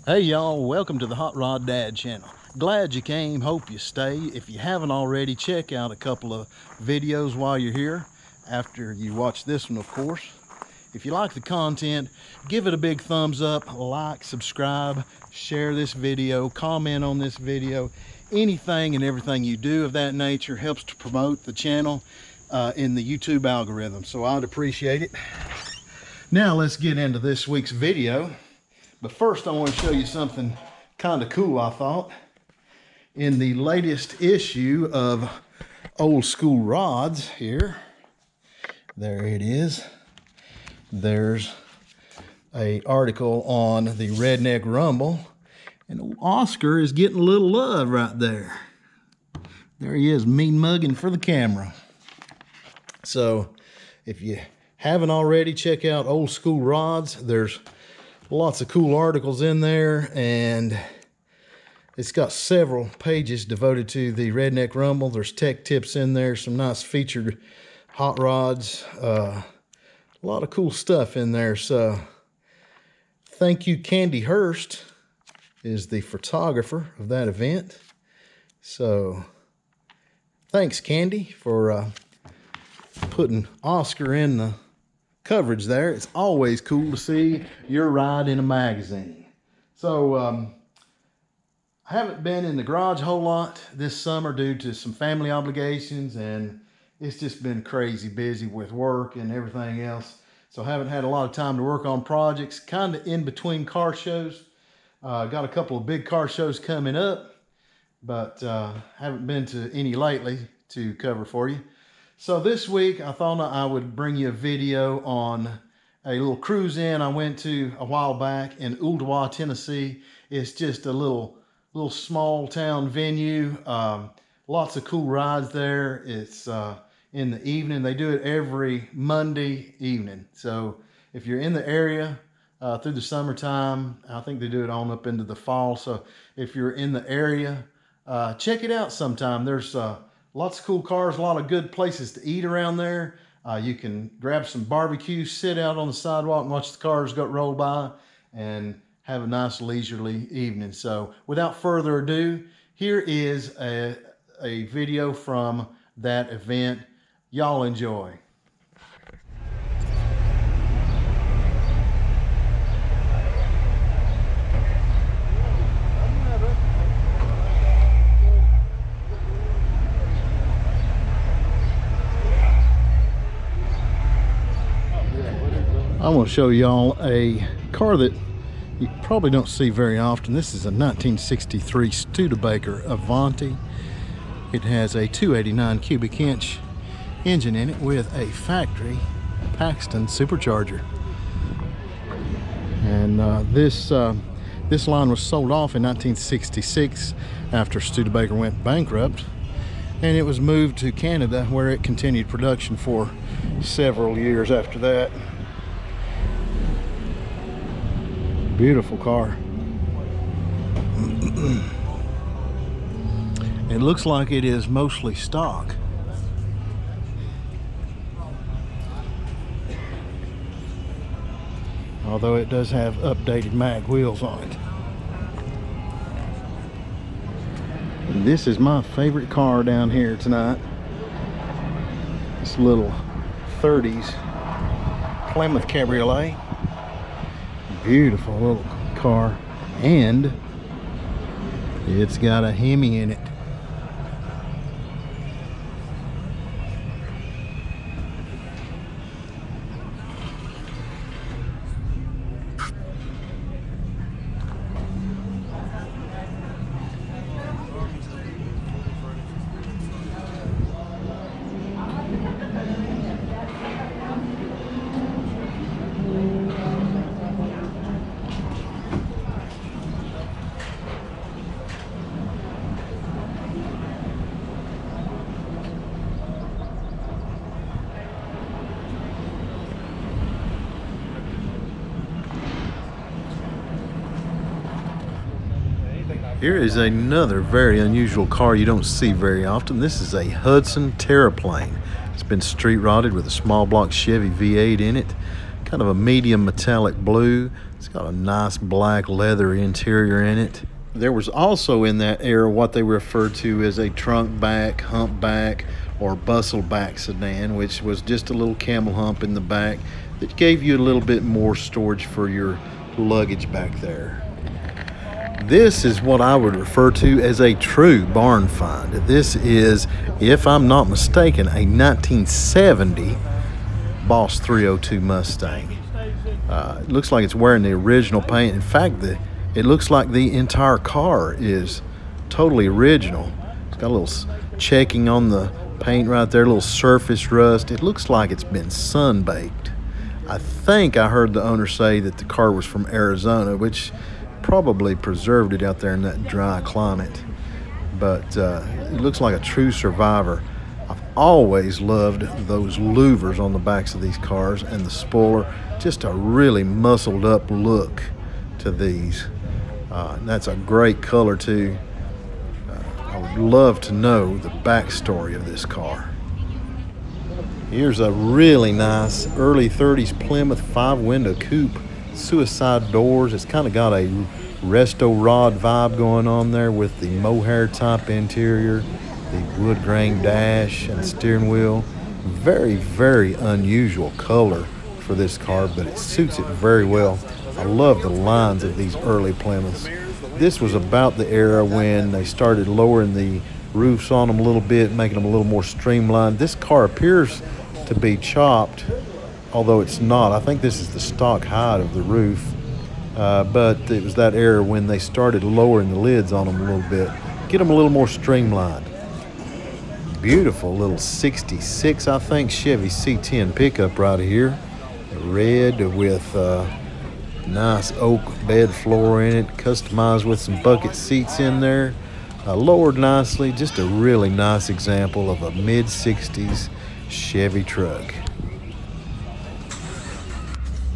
Hey y'all, welcome to the Hot Rod Dad channel. Glad you came, hope you stay. If you haven't already, check out a couple of videos while you're here, after you watch this one of course. If you like the content, give it a big thumbs up, like, subscribe, share this video, comment on this video. Anything and everything you do of that nature helps to promote the channel in the YouTube algorithm, so I'd appreciate it. Now let's get into this week's video. But first I want to show you something kind of cool I thought. In the latest issue of Old School Rods here, there it is. There's an article on the Redneck Rumble, and Oscar is getting a little love right there. There he is, mean mugging for the camera. So if you haven't already, check out Old School Rods. There's lots of cool articles in there, and it's got several pages devoted to the Redneck Rumble. There's tech tips in there, some nice featured hot rods, a lot of cool stuff in there. So thank you, Candy Hurst is the photographer of that event. So thanks, Candy, for putting Oscar in the coverage there. It's always cool to see your ride in a magazine. So I haven't been in the garage a whole lot this summer due to some family obligations, and it's just been crazy busy with work and everything else. So I haven't had a lot of time to work on projects, kind of in between car shows. Got a couple of big car shows coming up, but haven't been to any lately to cover for you. So this week I thought I would bring you a video on a little cruise in I went to a while back in Ooltewah, Tennessee. It's just a little small town venue. Lots of cool rides there. It's in the evening. They do it every Monday evening. So if you're in the area through the summertime, I think they do it on up into the fall. So if you're in the area, check it out sometime. There's lots of cool cars, a lot of good places to eat around there. You can grab some barbecue, sit out on the sidewalk and watch the cars go roll by and have a nice leisurely evening. So without further ado, here is a video from that event. Y'all enjoy. I want to show y'all a car that you probably don't see very often. This is a 1963 Studebaker Avanti. It has a 289 cubic inch engine in it with a factory Paxton supercharger. And this line was sold off in 1966 after Studebaker went bankrupt, and it was moved to Canada, where it continued production for several years after that. Beautiful car. It looks like it is mostly stock. Although it does have updated mag wheels on it. And this is my favorite car down here tonight. This little 30s Plymouth Cabriolet. Beautiful little car, and it's got a Hemi in it. Here is another very unusual car you don't see very often. This is a Hudson Terraplane. It's been street rotted with a small block Chevy V8 in it. Kind of a medium metallic blue. It's got a nice black leather interior in it. There was also in that era what they referred to as a trunk back, humpback, or bustle back sedan, which was just a little camel hump in the back that gave you a little bit more storage for your luggage back there. This is what I would refer to as a true barn find. This is, if I'm not mistaken, a 1970 Boss 302 Mustang. It looks like it's wearing the original paint. In fact, it looks like the entire car is totally original. It's got a little checking on the paint right there, a little surface rust. It looks like it's been sun-baked. I think I heard the owner say that the car was from Arizona, which probably preserved it out there in that dry climate. But it looks like a true survivor. I've always loved those louvers on the backs of these cars and the spoiler. Just a really muscled up look to these. And that's a great color too. I would love to know the backstory of this car. Here's a really nice early 30s Plymouth 5-window coupe. Suicide doors. It's kind of got a resto rod vibe going on there with the mohair type interior, the wood grain dash and steering wheel. Very, very unusual color for this car, but it suits it very well. I love the lines of these early Plymouths. This was about the era when they started lowering the roofs on them a little bit, making them a little more streamlined. This car appears to be chopped, although it's not. I think this is the stock height of the roof, but it was that era when they started lowering the lids on them a little bit, get them a little more streamlined. Beautiful little 66, I think, Chevy C10 pickup right here. Red with nice oak bed floor in it, customized with some bucket seats in there, lowered nicely. Just a really nice example of a mid-60s Chevy truck.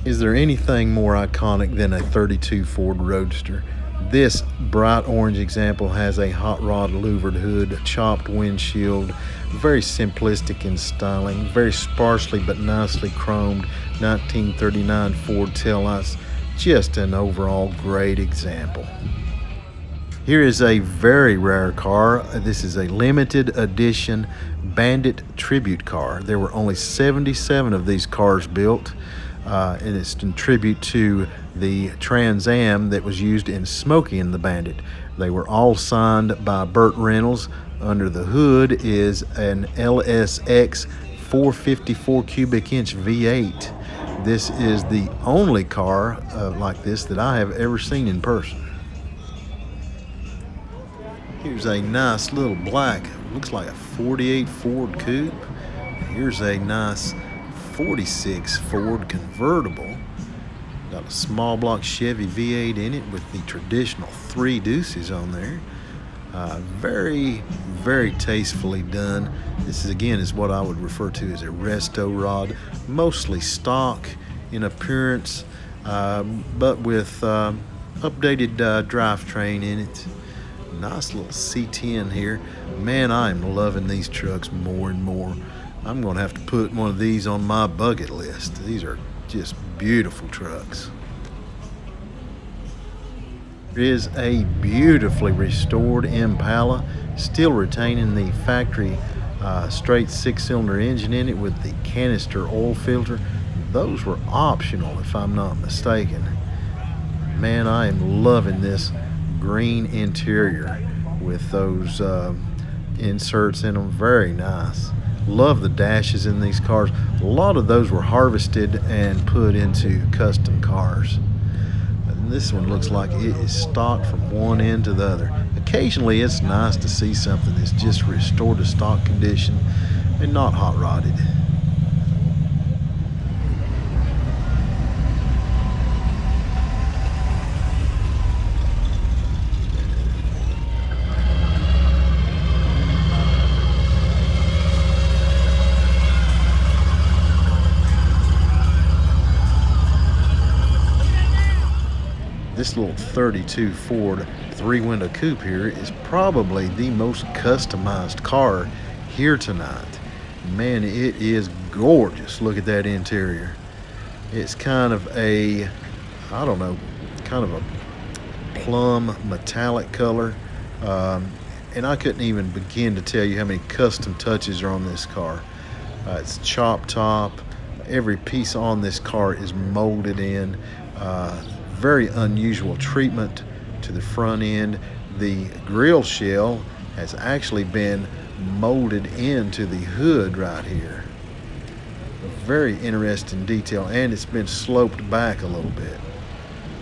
Is there anything more iconic than a 32 Ford Roadster? This bright orange example has a hot rod louvered hood, chopped windshield, very simplistic in styling, very sparsely but nicely chromed 1939 Ford taillights. Just an overall great example. Here is a very rare car. This is a limited edition Bandit tribute car. There were only 77 of these cars built. And it's in tribute to the Trans Am that was used in Smokey and the Bandit. They were all signed by Burt Reynolds. Under the hood is an LSX 454 cubic inch V8. This is the only car like this that I have ever seen in person. Here's a nice little black, looks like a 48 Ford coupe. Here's a nice 46 Ford convertible. Got a small block Chevy V8 in it with the traditional 3 deuces on there. Very, very tastefully done. This is, again, is what I would refer to as a resto rod, mostly stock in appearance, but with updated drivetrain in it. Nice little C10 here. Man, I'm loving these trucks more and more. I'm going to have to put one of these on my bucket list. These are just beautiful trucks. There is a beautifully restored Impala, still retaining the factory straight 6-cylinder engine in it with the canister oil filter. Those were optional, if I'm not mistaken. Man, I am loving this green interior with those inserts in them. Very nice. Love the dashes in these cars. A lot of those were harvested and put into custom cars. And this one looks like it is stock from one end to the other. Occasionally it's nice to see something that's just restored to stock condition and not hot rodded. This little 32 Ford 3-window coupe here is probably the most customized car here tonight. Man, it is gorgeous. Look at that interior. It's kind of a I don't know, kind of a plum metallic color. And I couldn't even begin to tell you how many custom touches are on this car. It's chop top. Every piece on this car is molded in. Very unusual treatment to the front end. The grill shell has actually been molded into the hood right here. Very interesting detail, and it's been sloped back a little bit.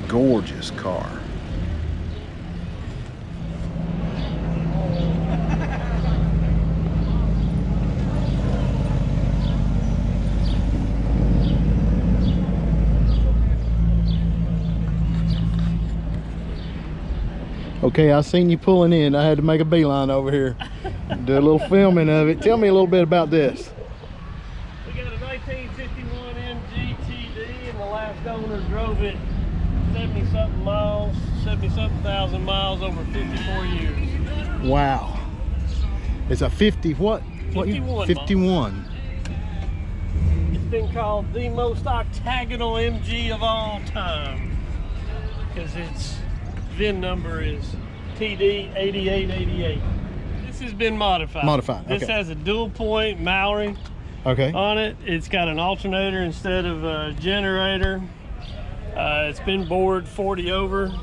Gorgeous car. Okay, I seen you pulling in. I had to make a beeline over here, do a little filming of it. Tell me a little bit about this. We got a 1951 MG TD, and the last owner drove it 70-something miles, 70-something thousand miles over 54 years. Wow. It's a 50 what? 51. 51. It's been called the most octagonal MG of all time because its VIN number is TD 8888. This has been modified. Modified. This okay. has a dual point Maori on it. It's got an alternator instead of a generator. It's been bored 40 over.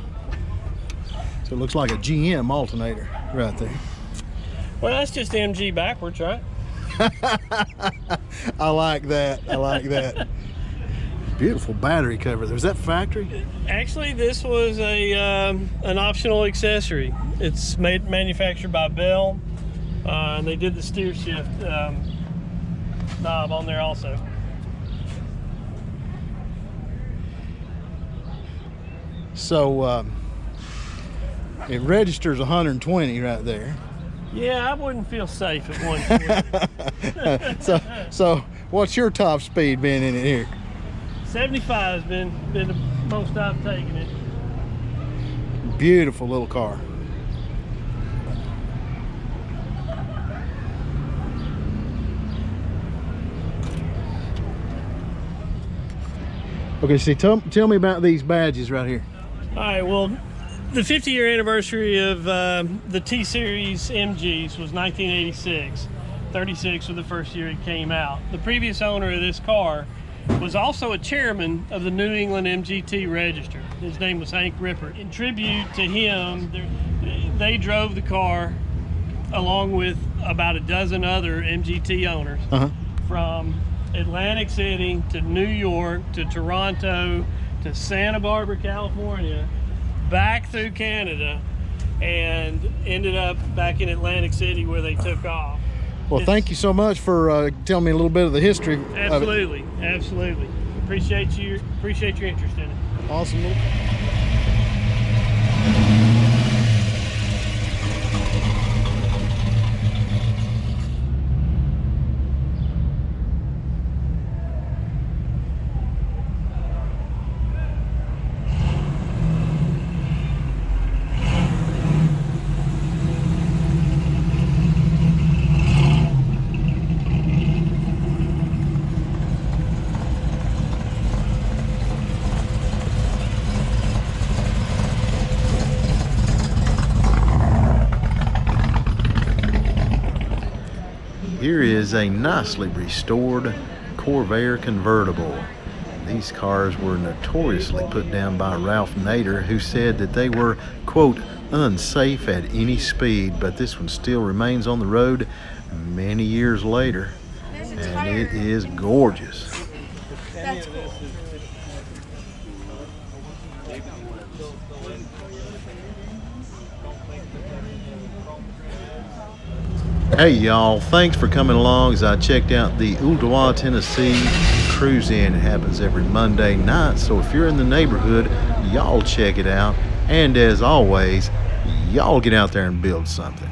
So it looks like a GM alternator right there. Well, that's just MG backwards, right? I like that. I like that. Beautiful battery cover. Was that factory? Actually, this was a an optional accessory. It's manufactured by Bell, and they did the steer shift knob on there also. So it registers 120 right there. Yeah, I wouldn't feel safe at 120. So what's your top speed been in it here? 75 has been the most I've taken it. Beautiful little car. Okay, see, tell me about these badges right here. All right, well, the 50-year anniversary of the T-Series MGs was 1986. 36 was the first year it came out. The previous owner of this car was also a chairman of the New England MGT Register. His name was Hank Ripper. In tribute to him, they drove the car along with about a dozen other MGT owners from Atlantic City to New York to Toronto to Santa Barbara, California, back through Canada, and ended up back in Atlantic City where they took off. Well, thank you so much for telling me a little bit of the history. Absolutely, absolutely. Appreciate your interest in it. Awesome. Here is a nicely restored Corvair convertible. These cars were notoriously put down by Ralph Nader, who said that they were, quote, unsafe at any speed, but this one still remains on the road many years later, and it is gorgeous. That's cool. Hey y'all, thanks for coming along as I checked out the Ooltewah, Tennessee cruise-in. It happens every Monday night, so if you're in the neighborhood, y'all check it out. And as always, y'all get out there and build something.